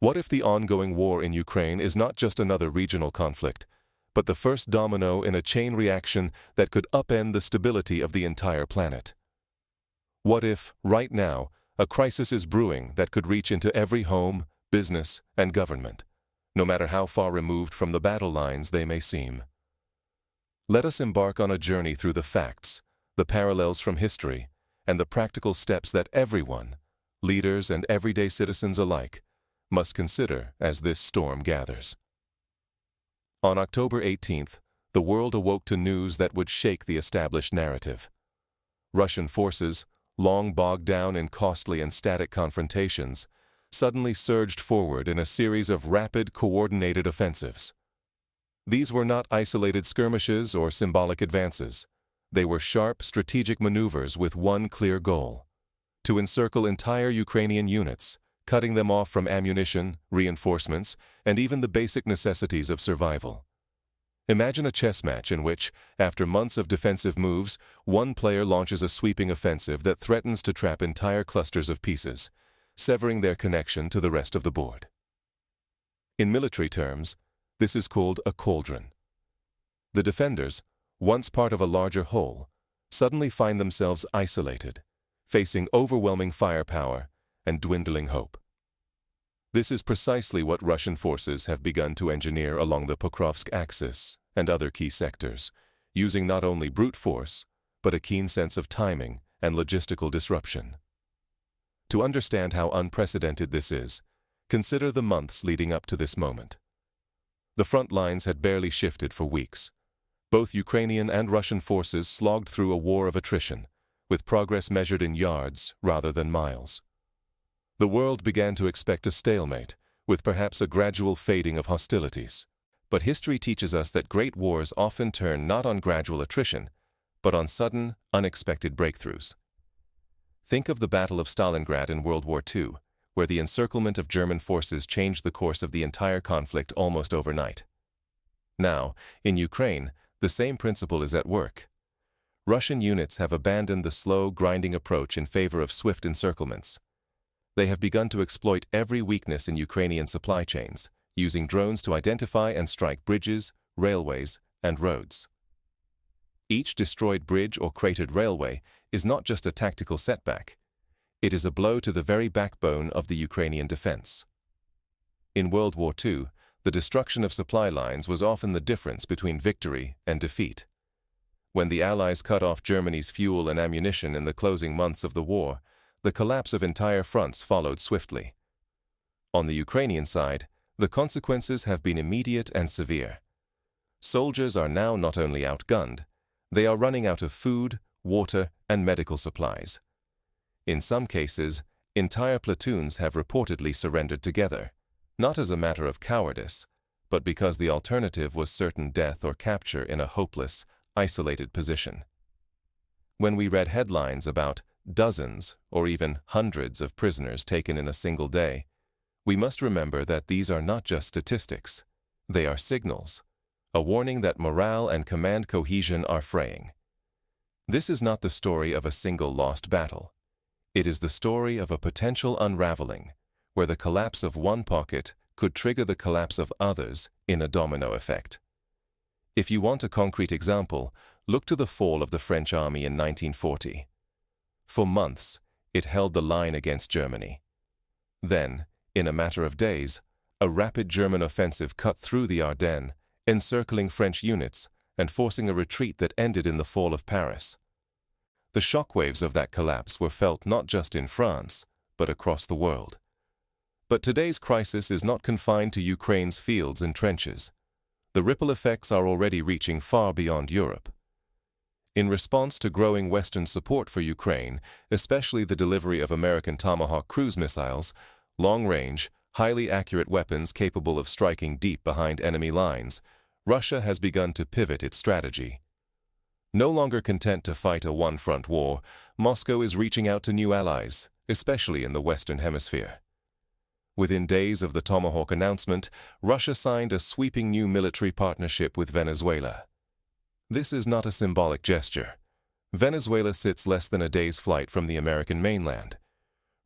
What if the ongoing war in Ukraine is not just another regional conflict, but the first domino in a chain reaction that could upend the stability of the entire planet? What if, right now, a crisis is brewing that could reach into every home, business, and government, no matter how far removed from the battle lines they may seem? Let us embark on a journey through the facts, the parallels from history, and the practical steps that everyone, leaders and everyday citizens alike, must consider as this storm gathers. On October 18th, the world awoke to news that would shake the established narrative. Russian forces, long bogged down in costly and static confrontations, suddenly surged forward in a series of rapid, coordinated offensives. These were not isolated skirmishes or symbolic advances. They were sharp, strategic maneuvers with one clear goal: to encircle entire Ukrainian units, cutting them off from ammunition, reinforcements, and even the basic necessities of survival. Imagine a chess match in which, after months of defensive moves, one player launches a sweeping offensive that threatens to trap entire clusters of pieces, severing their connection to the rest of the board. In military terms, this is called a cauldron. The defenders, once part of a larger whole, suddenly find themselves isolated, facing overwhelming firepower and dwindling hope. This is precisely what Russian forces have begun to engineer along the Pokrovsk axis and other key sectors, using not only brute force, but a keen sense of timing and logistical disruption. To understand how unprecedented this is, consider the months leading up to this moment. The front lines had barely shifted for weeks. Both Ukrainian and Russian forces slogged through a war of attrition, with progress measured in yards rather than miles. The world began to expect a stalemate, with perhaps a gradual fading of hostilities. But history teaches us that great wars often turn not on gradual attrition, but on sudden, unexpected breakthroughs. Think of the Battle of Stalingrad in World War II, where the encirclement of German forces changed the course of the entire conflict almost overnight. Now, in Ukraine, the same principle is at work. Russian units have abandoned the slow, grinding approach in favor of swift encirclements. They have begun to exploit every weakness in Ukrainian supply chains, using drones to identify and strike bridges, railways, and roads. Each destroyed bridge or cratered railway is not just a tactical setback. It is a blow to the very backbone of the Ukrainian defense. In World War II, the destruction of supply lines was often the difference between victory and defeat. When the Allies cut off Germany's fuel and ammunition in the closing months of the war, the collapse of entire fronts followed swiftly. On the Ukrainian side, the consequences have been immediate and severe. Soldiers are now not only outgunned, they are running out of food, water, and medical supplies. In some cases, entire platoons have reportedly surrendered together, not as a matter of cowardice, but because the alternative was certain death or capture in a hopeless, isolated position. When we read headlines about dozens or even hundreds of prisoners taken in a single day, we must remember that these are not just statistics. They are signals, a warning that morale and command cohesion are fraying. This is not the story of a single lost battle. It is the story of a potential unraveling, where the collapse of one pocket could trigger the collapse of others in a domino effect. If you want a concrete example, look to the fall of the French army in 1940. For months, it held the line against Germany. Then, in a matter of days, a rapid German offensive cut through the Ardennes, encircling French units and forcing a retreat that ended in the fall of Paris. The shockwaves of that collapse were felt not just in France, but across the world. But today's crisis is not confined to Ukraine's fields and trenches. The ripple effects are already reaching far beyond Europe. In response to growing Western support for Ukraine, especially the delivery of American Tomahawk cruise missiles, long-range, highly accurate weapons capable of striking deep behind enemy lines, Russia has begun to pivot its strategy. No longer content to fight a one-front war, Moscow is reaching out to new allies, especially in the Western Hemisphere. Within days of the Tomahawk announcement, Russia signed a sweeping new military partnership with Venezuela. This is not a symbolic gesture. Venezuela sits less than a day's flight from the American mainland.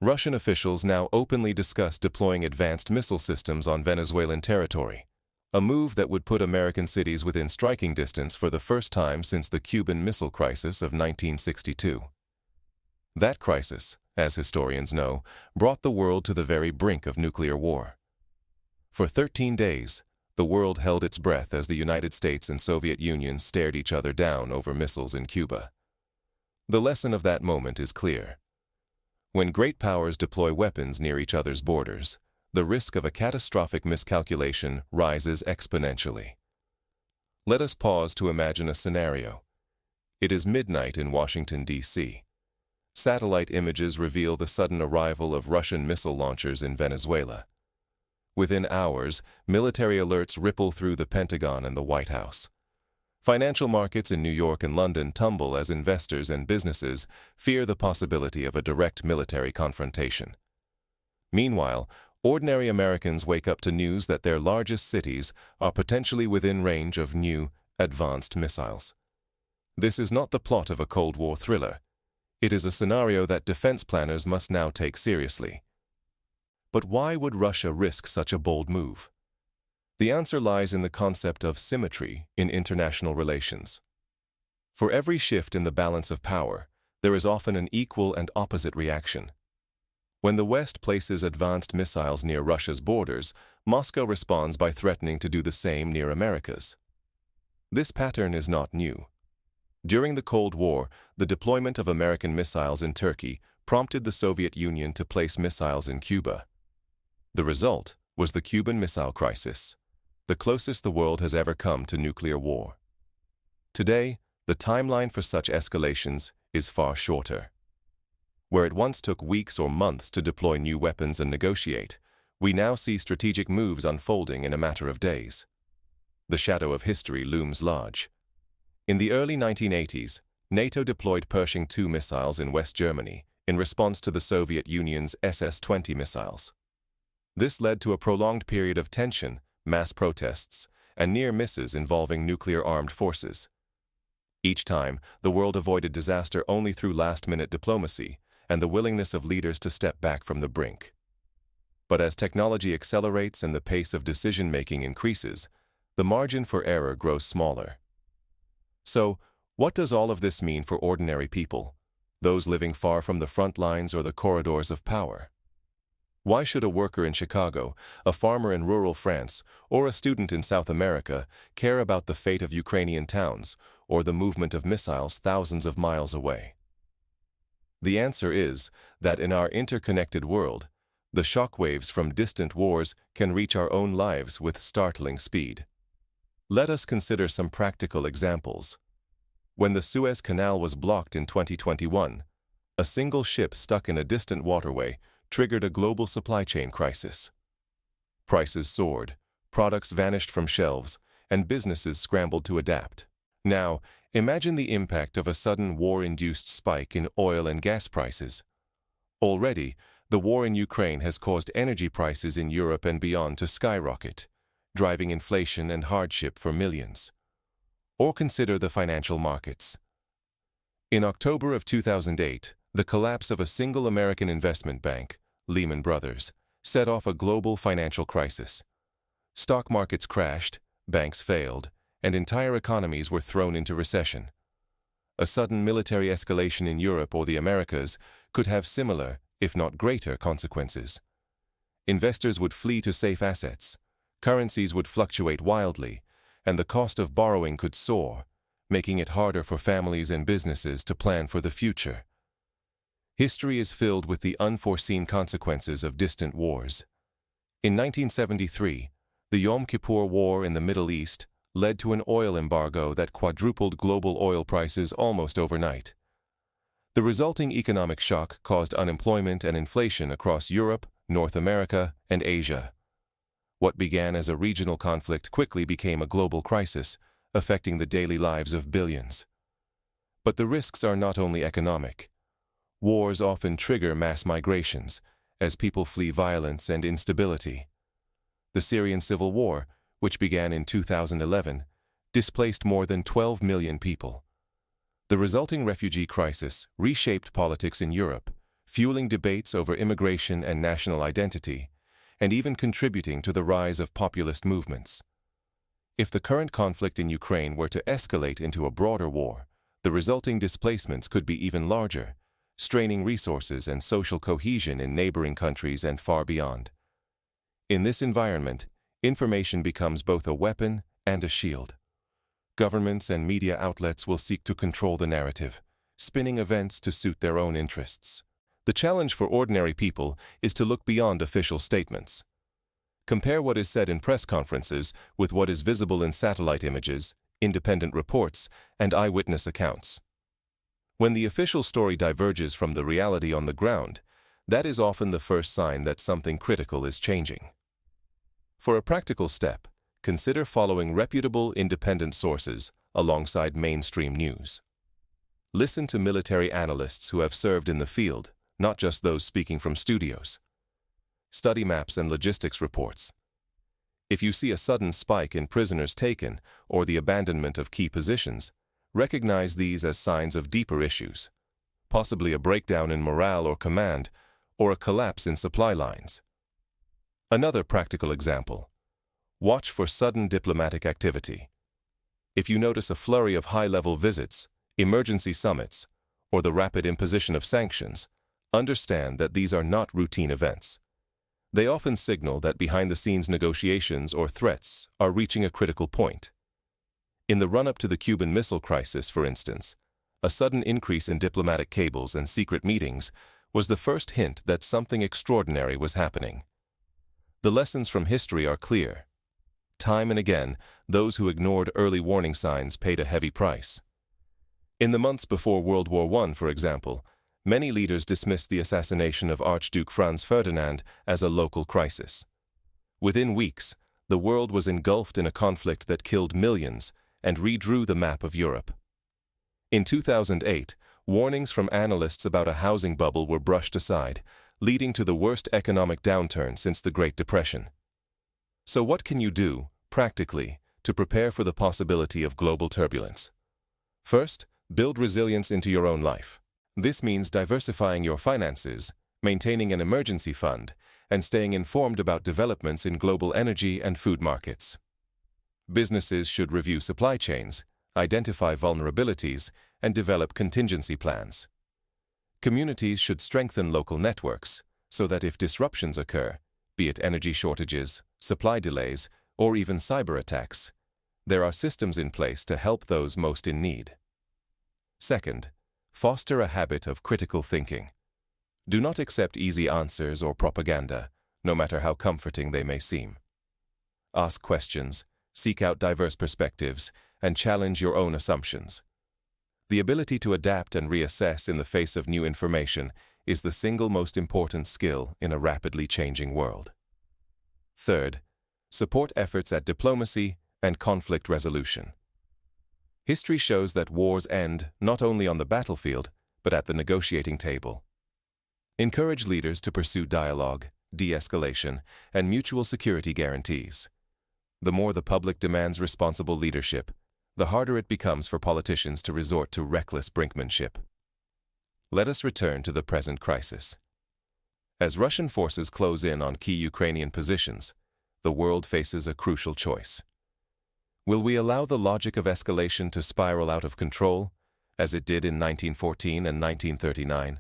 Russian officials now openly discuss deploying advanced missile systems on Venezuelan territory, a move that would put American cities within striking distance for the first time since the Cuban Missile Crisis of 1962. That crisis, as historians know, brought the world to the very brink of nuclear war. For 13 days, the world held its breath as the United States and Soviet Union stared each other down over missiles in Cuba. The lesson of that moment is clear. When great powers deploy weapons near each other's borders, the risk of a catastrophic miscalculation rises exponentially. Let us pause to imagine a scenario. It is midnight in Washington, D.C. Satellite images reveal the sudden arrival of Russian missile launchers in Venezuela. Within hours, military alerts ripple through the Pentagon and the White House. Financial markets in New York and London tumble as investors and businesses fear the possibility of a direct military confrontation. Meanwhile, ordinary Americans wake up to news that their largest cities are potentially within range of new, advanced missiles. This is not the plot of a Cold War thriller. It is a scenario that defense planners must now take seriously. But why would Russia risk such a bold move? The answer lies in the concept of symmetry in international relations. For every shift in the balance of power, there is often an equal and opposite reaction. When the West places advanced missiles near Russia's borders, Moscow responds by threatening to do the same near America's. This pattern is not new. During the Cold War, the deployment of American missiles in Turkey prompted the Soviet Union to place missiles in Cuba. The result was the Cuban Missile Crisis, the closest the world has ever come to nuclear war. Today, the timeline for such escalations is far shorter. Where it once took weeks or months to deploy new weapons and negotiate, we now see strategic moves unfolding in a matter of days. The shadow of history looms large. In the early 1980s, NATO deployed Pershing II missiles in West Germany in response to the Soviet Union's SS-20 missiles. This led to a prolonged period of tension, mass protests, and near misses involving nuclear-armed forces. Each time, the world avoided disaster only through last-minute diplomacy and the willingness of leaders to step back from the brink. But as technology accelerates and the pace of decision-making increases, the margin for error grows smaller. So, what does all of this mean for ordinary people, those living far from the front lines or the corridors of power? Why should a worker in Chicago, a farmer in rural France, or a student in South America care about the fate of Ukrainian towns or the movement of missiles thousands of miles away? The answer is that in our interconnected world, the shockwaves from distant wars can reach our own lives with startling speed. Let us consider some practical examples. When the Suez Canal was blocked in 2021, a single ship stuck in a distant waterway triggered a global supply chain crisis. Prices soared, products vanished from shelves, and businesses scrambled to adapt. Now, imagine the impact of a sudden war-induced spike in oil and gas prices. Already, the war in Ukraine has caused energy prices in Europe and beyond to skyrocket, driving inflation and hardship for millions. Or consider the financial markets. In October of 2008, the collapse of a single American investment bank, Lehman Brothers, set off a global financial crisis. Stock markets crashed, banks failed, and entire economies were thrown into recession. A sudden military escalation in Europe or the Americas could have similar, if not greater, consequences. Investors would flee to safe assets, currencies would fluctuate wildly, and the cost of borrowing could soar, making it harder for families and businesses to plan for the future. History is filled with the unforeseen consequences of distant wars. In 1973, the Yom Kippur War in the Middle East led to an oil embargo that quadrupled global oil prices almost overnight. The resulting economic shock caused unemployment and inflation across Europe, North America, and Asia. What began as a regional conflict quickly became a global crisis, affecting the daily lives of billions. But the risks are not only economic. Wars often trigger mass migrations, as people flee violence and instability. The Syrian civil war, which began in 2011, displaced more than 12 million people. The resulting refugee crisis reshaped politics in Europe, fueling debates over immigration and national identity, and even contributing to the rise of populist movements. If the current conflict in Ukraine were to escalate into a broader war, the resulting displacements could be even larger, straining resources and social cohesion in neighboring countries and far beyond. In this environment, information becomes both a weapon and a shield. Governments and media outlets will seek to control the narrative, spinning events to suit their own interests. The challenge for ordinary people is to look beyond official statements. Compare what is said in press conferences with what is visible in satellite images, independent reports, and eyewitness accounts. When the official story diverges from the reality on the ground, that is often the first sign that something critical is changing. For a practical step, consider following reputable independent sources alongside mainstream news. Listen to military analysts who have served in the field, not just those speaking from studios. Study maps and logistics reports. If you see a sudden spike in prisoners taken or the abandonment of key positions, recognize these as signs of deeper issues, possibly a breakdown in morale or command, or a collapse in supply lines. Another practical example. Watch for sudden diplomatic activity. If you notice a flurry of high-level visits, emergency summits, or the rapid imposition of sanctions, understand that these are not routine events. They often signal that behind-the-scenes negotiations or threats are reaching a critical point. In the run-up to the Cuban Missile Crisis, for instance, a sudden increase in diplomatic cables and secret meetings was the first hint that something extraordinary was happening. The lessons from history are clear. Time and again, those who ignored early warning signs paid a heavy price. In the months before World War I, for example, many leaders dismissed the assassination of Archduke Franz Ferdinand as a local crisis. Within weeks, the world was engulfed in a conflict that killed millions and redrew the map of Europe. In 2008, warnings from analysts about a housing bubble were brushed aside, leading to the worst economic downturn since the Great Depression. So what can you do, practically, to prepare for the possibility of global turbulence? First, build resilience into your own life. This means diversifying your finances, maintaining an emergency fund, and staying informed about developments in global energy and food markets. Businesses should review supply chains, identify vulnerabilities, and develop contingency plans. Communities should strengthen local networks so that if disruptions occur, be it energy shortages, supply delays, or even cyber attacks, there are systems in place to help those most in need. Second, foster a habit of critical thinking. Do not accept easy answers or propaganda, no matter how comforting they may seem. Ask questions, seek out diverse perspectives, and challenge your own assumptions. The ability to adapt and reassess in the face of new information is the single most important skill in a rapidly changing world. Third, support efforts at diplomacy and conflict resolution. History shows that wars end not only on the battlefield, but at the negotiating table. Encourage leaders to pursue dialogue, de-escalation, and mutual security guarantees. The more the public demands responsible leadership, the harder it becomes for politicians to resort to reckless brinkmanship. Let us return to the present crisis. As Russian forces close in on key Ukrainian positions, the world faces a crucial choice. Will we allow the logic of escalation to spiral out of control, as it did in 1914 and 1939?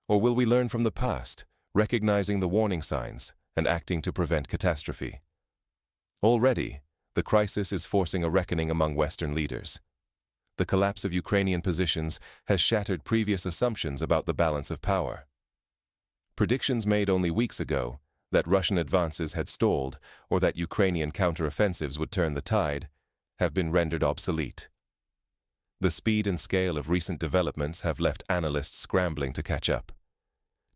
Or will we learn from the past, recognizing the warning signs and acting to prevent catastrophe? Already, the crisis is forcing a reckoning among Western leaders. The collapse of Ukrainian positions has shattered previous assumptions about the balance of power. Predictions made only weeks ago, that Russian advances had stalled or that Ukrainian counteroffensives would turn the tide, have been rendered obsolete. The speed and scale of recent developments have left analysts scrambling to catch up.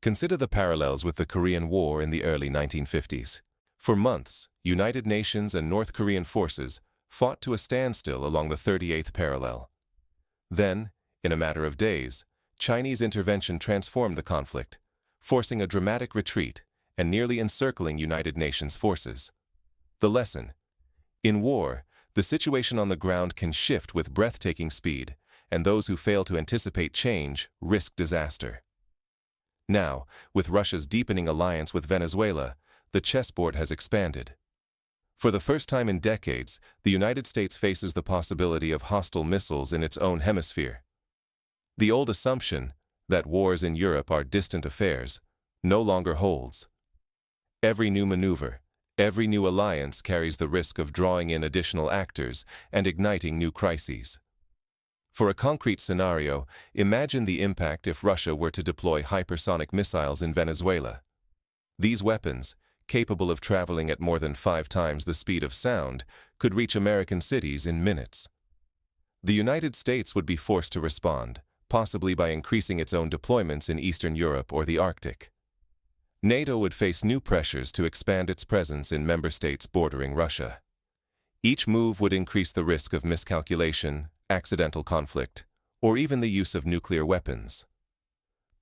Consider the parallels with the Korean War in the early 1950s. For months, United Nations and North Korean forces fought to a standstill along the 38th parallel. Then, in a matter of days, Chinese intervention transformed the conflict, forcing a dramatic retreat and nearly encircling United Nations forces. The lesson: in war, the situation on the ground can shift with breathtaking speed, and those who fail to anticipate change risk disaster. Now, with Russia's deepening alliance with Venezuela, the chessboard has expanded. For the first time in decades, the United States faces the possibility of hostile missiles in its own hemisphere. The old assumption that wars in Europe are distant affairs no longer holds. Every new maneuver, every new alliance carries the risk of drawing in additional actors and igniting new crises. For a concrete scenario, imagine the impact if Russia were to deploy hypersonic missiles in Venezuela. These weapons, capable of traveling at more than 5 times the speed of sound, could reach American cities in minutes. The United States would be forced to respond, possibly by increasing its own deployments in Eastern Europe or the Arctic. NATO would face new pressures to expand its presence in member states bordering Russia. Each move would increase the risk of miscalculation, accidental conflict, or even the use of nuclear weapons.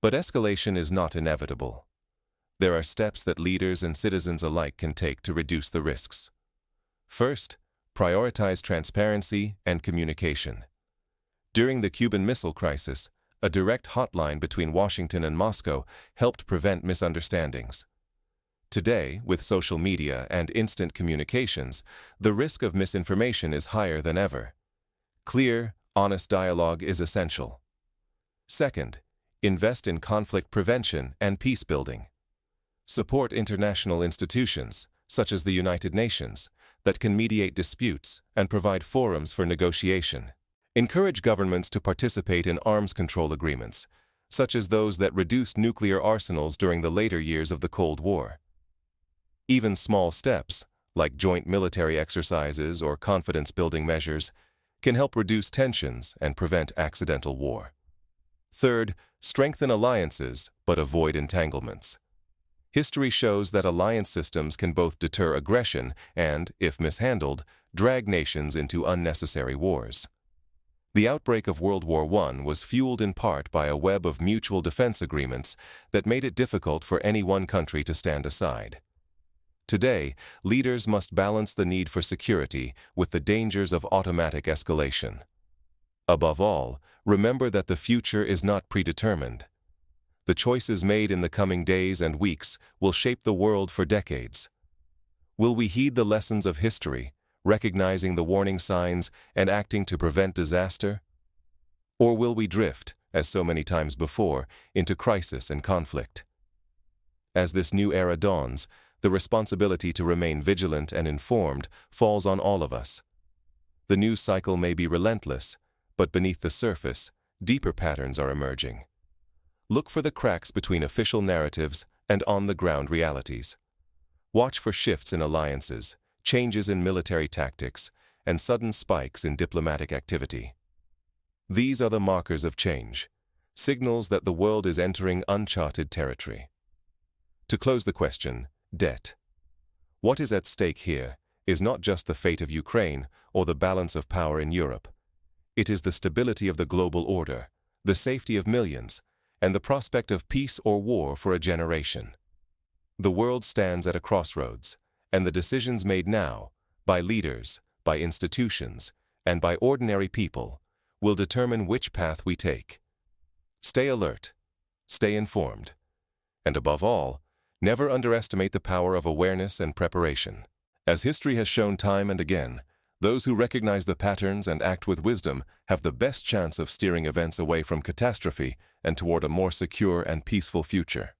But escalation is not inevitable. There are steps that leaders and citizens alike can take to reduce the risks. First, prioritize transparency and communication. During the Cuban Missile Crisis, a direct hotline between Washington and Moscow helped prevent misunderstandings. Today, with social media and instant communications, the risk of misinformation is higher than ever. Clear, honest dialogue is essential. Second, invest in conflict prevention and peace building. Support international institutions, such as the United Nations, that can mediate disputes and provide forums for negotiation. Encourage governments to participate in arms control agreements, such as those that reduced nuclear arsenals during the later years of the Cold War. Even small steps, like joint military exercises or confidence-building measures, can help reduce tensions and prevent accidental war. Third, strengthen alliances but avoid entanglements. History shows that alliance systems can both deter aggression and, if mishandled, drag nations into unnecessary wars. The outbreak of World War I was fueled in part by a web of mutual defense agreements that made it difficult for any one country to stand aside. Today, leaders must balance the need for security with the dangers of automatic escalation. Above all, remember that the future is not predetermined. The choices made in the coming days and weeks will shape the world for decades. Will we heed the lessons of history, recognizing the warning signs and acting to prevent disaster? Or will we drift, as so many times before, into crisis and conflict? As this new era dawns, the responsibility to remain vigilant and informed falls on all of us. The news cycle may be relentless, but beneath the surface, deeper patterns are emerging. Look for the cracks between official narratives and on-the-ground realities. Watch for shifts in alliances, changes in military tactics, and sudden spikes in diplomatic activity. These are the markers of change, signals that the world is entering uncharted territory. To close the question, debt. What is at stake here is not just the fate of Ukraine or the balance of power in Europe. It is the stability of the global order, the safety of millions, and the prospect of peace or war for a generation. The world stands at a crossroads, and the decisions made now, by leaders, by institutions, and by ordinary people, will determine which path we take. Stay alert, stay informed, and above all, never underestimate the power of awareness and preparation. As history has shown time and again, those who recognize the patterns and act with wisdom have the best chance of steering events away from catastrophe and toward a more secure and peaceful future.